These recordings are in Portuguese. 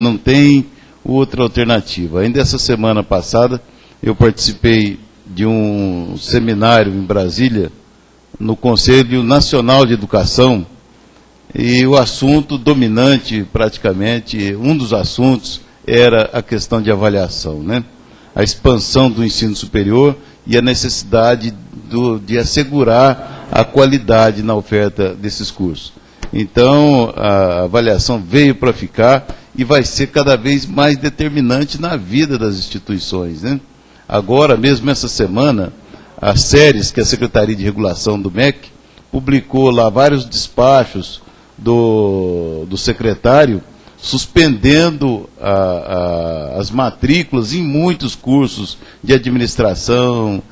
não tem outra alternativa. Ainda essa semana passada, eu participei de um seminário em Brasília, no Conselho Nacional de Educação, e o assunto dominante, praticamente, um dos assuntos, era a questão de avaliação, né? A expansão do ensino superior e a necessidade de assegurar a qualidade na oferta desses cursos. Então, a avaliação veio para ficar e vai ser cada vez mais determinante na vida das instituições, né? Agora, mesmo essa semana, as séries que a Secretaria de Regulação do MEC publicou lá vários despachos do secretário suspendendo as matrículas em muitos cursos de administração,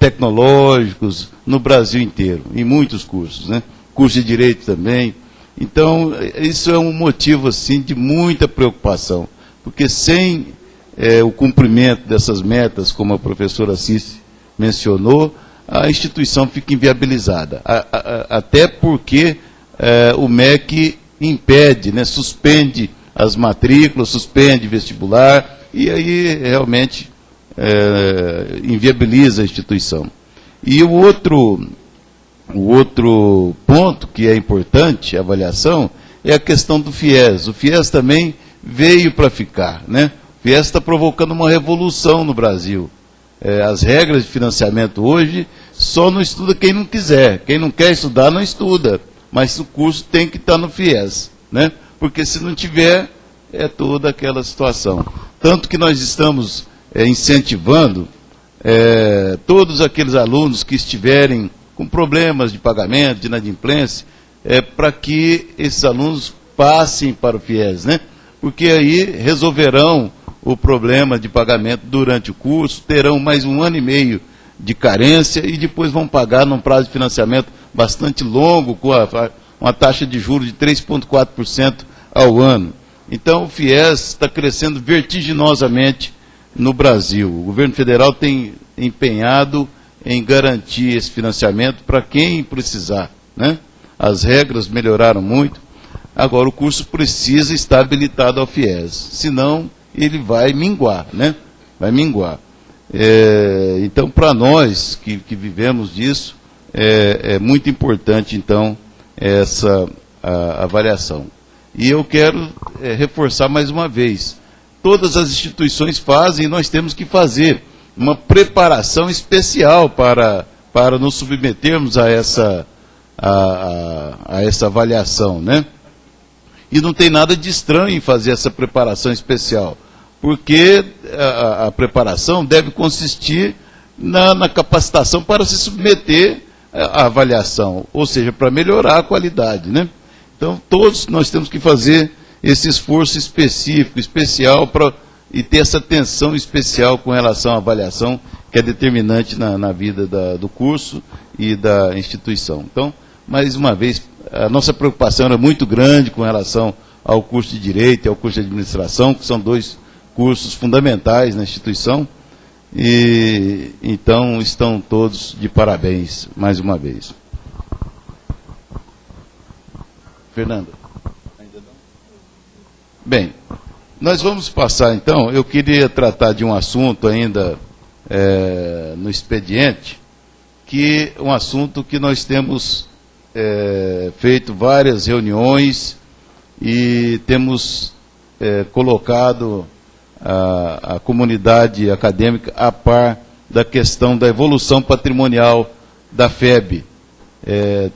tecnológicos, no Brasil inteiro, em muitos cursos, né? Curso de Direito também. Então, isso é um motivo, assim, de muita preocupação, porque sem o cumprimento dessas metas, como a professora Cici mencionou, a instituição fica inviabilizada, até porque o MEC impede, né, suspende as matrículas, suspende vestibular, e aí realmente inviabiliza a instituição. E o outro ponto que é importante, a avaliação, é a questão do FIES. O FIES também veio para ficar, né? O FIES está provocando uma revolução no Brasil. As regras de financiamento hoje, só não estuda quem não quiser. Quem não quer estudar, não estuda. Mas o curso tem que estar no FIES, né? Porque se não tiver, é toda aquela situação. Tanto que nós estamos incentivando todos aqueles alunos que estiverem com problemas de pagamento, de inadimplência, para que esses alunos passem para o FIES, né? Porque aí resolverão o problema de pagamento durante o curso, terão mais 1 ano e meio de carência e depois vão pagar num prazo de financiamento bastante longo, com uma taxa de juros de 3,4% ao ano. Então, o FIES está crescendo vertiginosamente no Brasil. O governo federal tem empenhado em garantir esse financiamento para quem precisar, né? As regras melhoraram muito, agora o curso precisa estar habilitado ao FIES, senão ele vai minguar, né? Vai minguar. Então, para nós que vivemos disso, é muito importante, então, essa avaliação. E eu quero reforçar mais uma vez, todas as instituições fazem e nós temos que fazer uma preparação especial para nos submetermos a essa avaliação, né? E não tem nada de estranho em fazer essa preparação especial, porque a preparação deve consistir na capacitação para se submeter à avaliação, ou seja, para melhorar a qualidade, né? Então, todos nós temos que fazer esse esforço específico, especial, e ter essa atenção especial com relação à avaliação, que é determinante na vida do curso e da instituição. Então, mais uma vez, a nossa preocupação era muito grande com relação ao curso de Direito e ao curso de Administração, que são 2 cursos fundamentais na instituição, e então estão todos de parabéns, mais uma vez. Fernanda? Ainda não? Bem, nós vamos passar, então, eu queria tratar de um assunto ainda no expediente, que é um assunto que nós temos feito várias reuniões e temos colocado a comunidade acadêmica a par da questão da evolução patrimonial da FEB.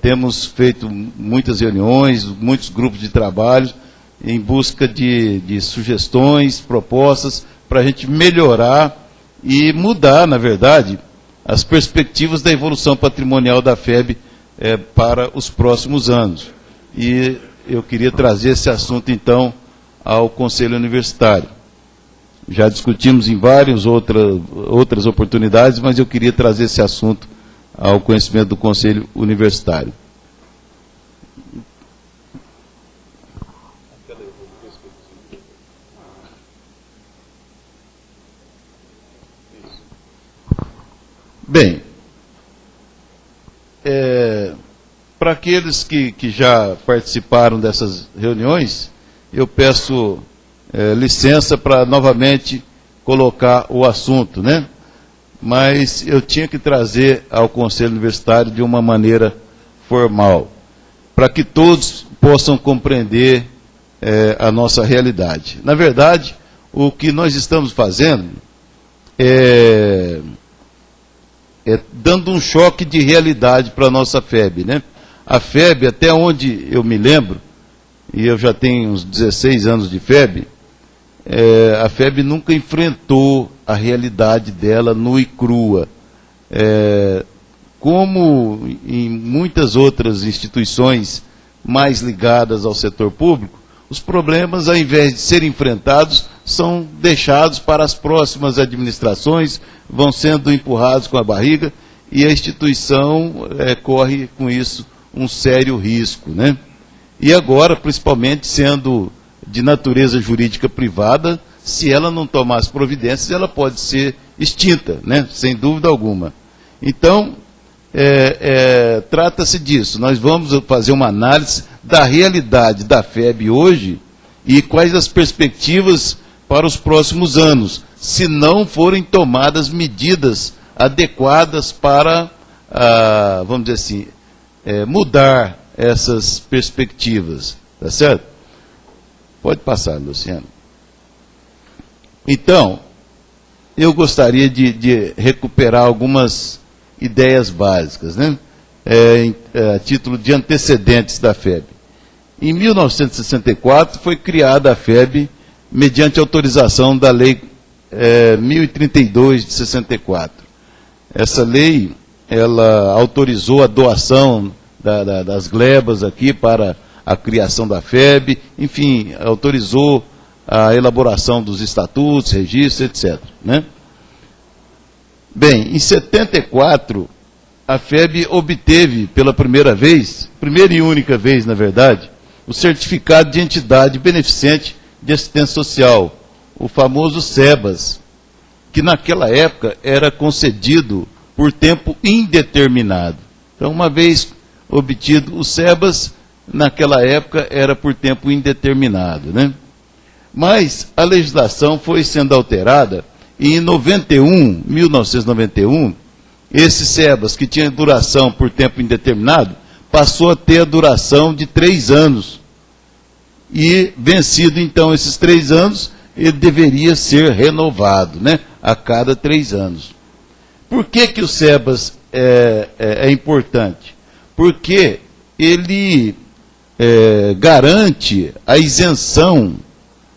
Temos feito muitas reuniões, muitos grupos de trabalho, em busca de sugestões, propostas, para a gente melhorar e mudar, na verdade, as perspectivas da evolução patrimonial da FEB para os próximos anos. E eu queria trazer esse assunto, então, ao Conselho Universitário. Já discutimos em várias outras oportunidades, mas eu queria trazer esse assunto ao conhecimento do Conselho Universitário. Bem, para aqueles que já participaram dessas reuniões, eu peço licença para novamente colocar o assunto, né? Mas eu tinha que trazer ao Conselho Universitário de uma maneira formal, para que todos possam compreender a nossa realidade. Na verdade, o que nós estamos fazendo é dando um choque de realidade para a nossa FEB, né? A FEB, até onde eu me lembro, e eu já tenho uns 16 anos de FEB, a FEB nunca enfrentou a realidade dela nua e crua. Como em muitas outras instituições mais ligadas ao setor público, os problemas, ao invés de serem enfrentados, são deixados para as próximas administrações, vão sendo empurrados com a barriga, e a instituição corre com isso um sério risco, né? E agora, principalmente sendo de natureza jurídica privada, se ela não tomar as providências, ela pode ser extinta, né? Sem dúvida alguma. Então, trata-se disso. Nós vamos fazer uma análise da realidade da FEB hoje e quais as perspectivas para os próximos anos, se não forem tomadas medidas adequadas para, vamos dizer assim, mudar essas perspectivas. Tá certo? Pode passar, Luciano. Então, eu gostaria de recuperar algumas ideias básicas, né? A título de antecedentes da FEB. Em 1964 foi criada a FEB mediante autorização da Lei 1032 de 64. Essa lei, ela autorizou a doação das glebas aqui para a criação da FEB, enfim, autorizou a elaboração dos estatutos, registros, etc., né? Bem, em 74, a FEB obteve pela primeira vez, primeira e única vez, na verdade, o certificado de entidade beneficente de assistência social, o famoso SEBAS, que naquela época era concedido por tempo indeterminado. Então, uma vez obtido o SEBAS, naquela época era por tempo indeterminado, né? Mas a legislação foi sendo alterada e em 1991, esse SEBAS, que tinha duração por tempo indeterminado, passou a ter a duração de 3 anos. E, vencido então esses 3 anos, ele deveria ser renovado, né, a cada 3 anos. Por que o SEBAS é importante? Porque ele garante a isenção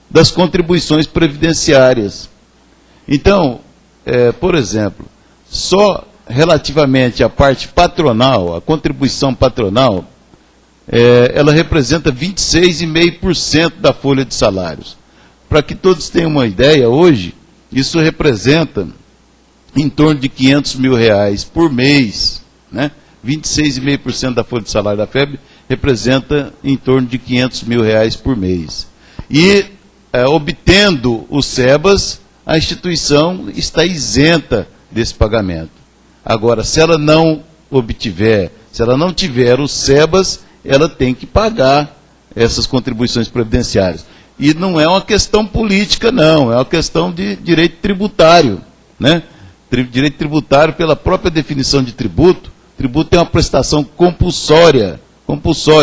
das contribuições previdenciárias. Então, por exemplo, só relativamente à parte patronal, a contribuição patronal, ela representa 26,5% da folha de salários. Para que todos tenham uma ideia, hoje, isso representa em torno de R$500 mil por mês, né? 26,5% da folha de salário da FEB representa em torno de R$500 mil por mês. E, obtendo o SEBAS, a instituição está isenta desse pagamento. Agora, se ela não obtiver, se ela não tiver o SEBAS, ela tem que pagar essas contribuições previdenciárias. E não é uma questão política, não, é uma questão de direito tributário, né? Direito tributário, pela própria definição de tributo, tributo é uma prestação compulsória,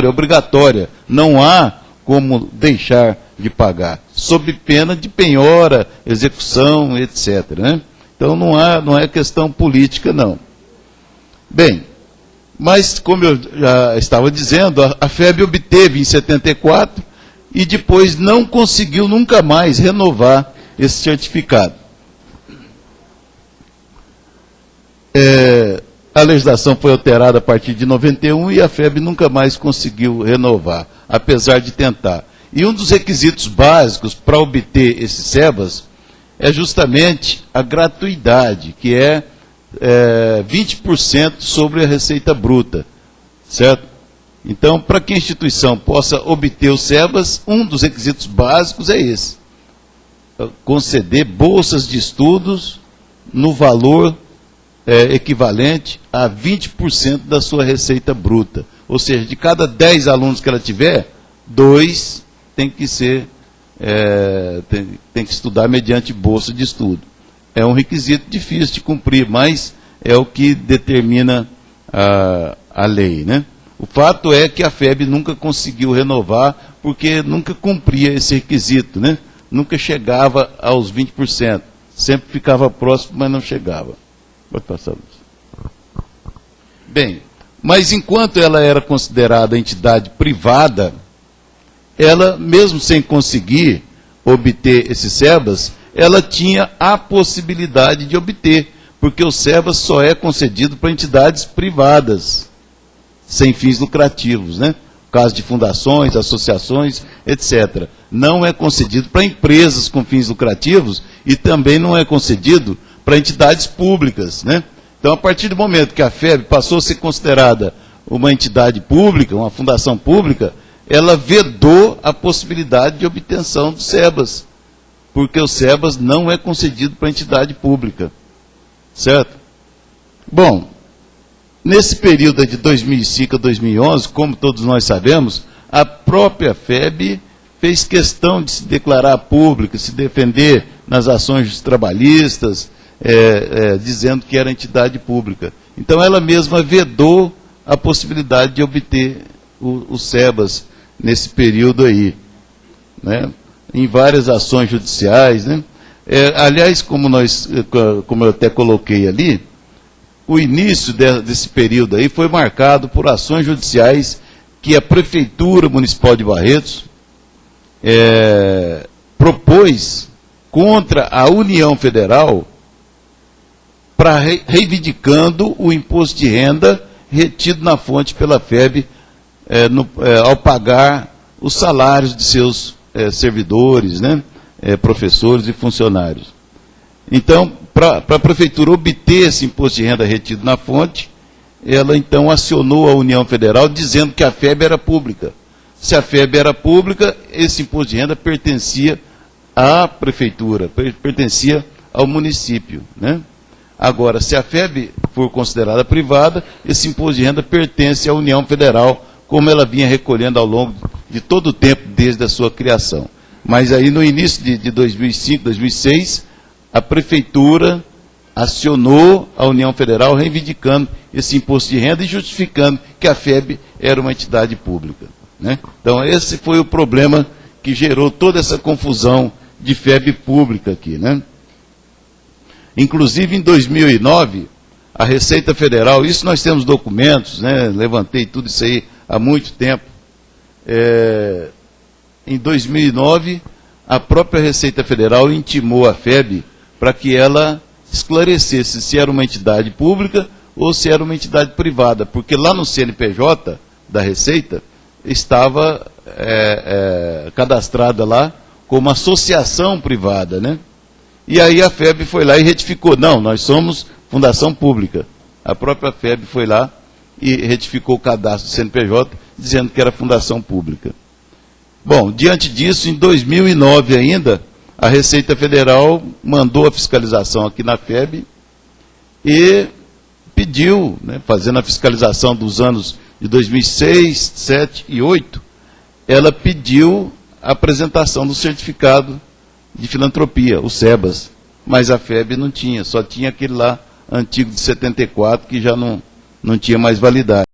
obrigatória. Não há como deixar de pagar, sob pena de penhora, execução, etc., né? Então não é questão política, não. Bem, mas como eu já estava dizendo, a FEB obteve em 74 e depois não conseguiu nunca mais renovar esse certificado. A legislação foi alterada a partir de 91 e a FEB nunca mais conseguiu renovar, apesar de tentar. E um dos requisitos básicos para obter esse SEBAS é justamente a gratuidade, que é 20% sobre a receita bruta, certo? Então, para que a instituição possa obter o SEBAS, um dos requisitos básicos é esse: conceder bolsas de estudos no valor equivalente a 20% da sua receita bruta. Ou seja, de cada 10 alunos que ela tiver, 2 tem que ser tem que estudar mediante bolsa de estudo. É um requisito difícil de cumprir, mas é o que determina a lei, né? O fato é que a FEB nunca conseguiu renovar, porque nunca cumpria esse requisito, né? Nunca chegava aos 20%. Sempre ficava próximo, mas não chegava. Pode passar, Luiz. Bem, mas enquanto ela era considerada entidade privada, ela, mesmo sem conseguir obter esses SEBAS, ela tinha a possibilidade de obter, porque o SEBAS só é concedido para entidades privadas, sem fins lucrativos, né? No caso de fundações, associações, etc. Não é concedido para empresas com fins lucrativos e também não é concedido para entidades públicas, né? Então, a partir do momento que a FEB passou a ser considerada uma entidade pública, uma fundação pública, ela vedou a possibilidade de obtenção do SEBAS, porque o SEBAS não é concedido para entidade pública, certo? Bom, nesse período de 2005 a 2011, como todos nós sabemos, a própria FEB fez questão de se declarar pública, se defender nas ações trabalhistas, dizendo que era entidade pública. Então, ela mesma vedou a possibilidade de obter o SEBAS nesse período aí, né? Em várias ações judiciais, né? Aliás, como eu até coloquei ali, o início desse período aí foi marcado por ações judiciais que a Prefeitura Municipal de Barretos propôs contra a União Federal, reivindicando o imposto de renda retido na fonte pela FEB ao pagar os salários de seus servidores, né, professores e funcionários. Então, para a Prefeitura obter esse imposto de renda retido na fonte, ela então acionou a União Federal dizendo que a FEB era pública. Se a FEB era pública, esse imposto de renda pertencia à Prefeitura, pertencia ao município, né? Agora, se a FEB for considerada privada, esse imposto de renda pertence à União Federal, como ela vinha recolhendo ao longo de todo o tempo, desde a sua criação. Mas aí, no início de 2005, 2006, a Prefeitura acionou a União Federal reivindicando esse imposto de renda e justificando que a FEB era uma entidade pública, né? Então, esse foi o problema que gerou toda essa confusão de FEB pública aqui, né? Inclusive, em 2009, a Receita Federal, isso nós temos documentos, né? Levantei tudo isso aí há muito tempo. Em 2009, a própria Receita Federal intimou a FEB para que ela esclarecesse se era uma entidade pública ou se era uma entidade privada, porque lá no CNPJ da Receita estava cadastrada lá como associação privada, né? E aí a FEB foi lá e retificou, não, nós somos fundação pública. A própria FEB foi lá e retificou o cadastro do CNPJ, dizendo que era fundação pública. Bom, diante disso, em 2009 ainda, a Receita Federal mandou a fiscalização aqui na FEB e pediu, né, fazendo a fiscalização dos anos de 2006, 2007 e 2008, ela pediu a apresentação do certificado de filantropia, o SEBAS, mas a FEB não tinha, só tinha aquele lá antigo de 74 que já não tinha mais validade.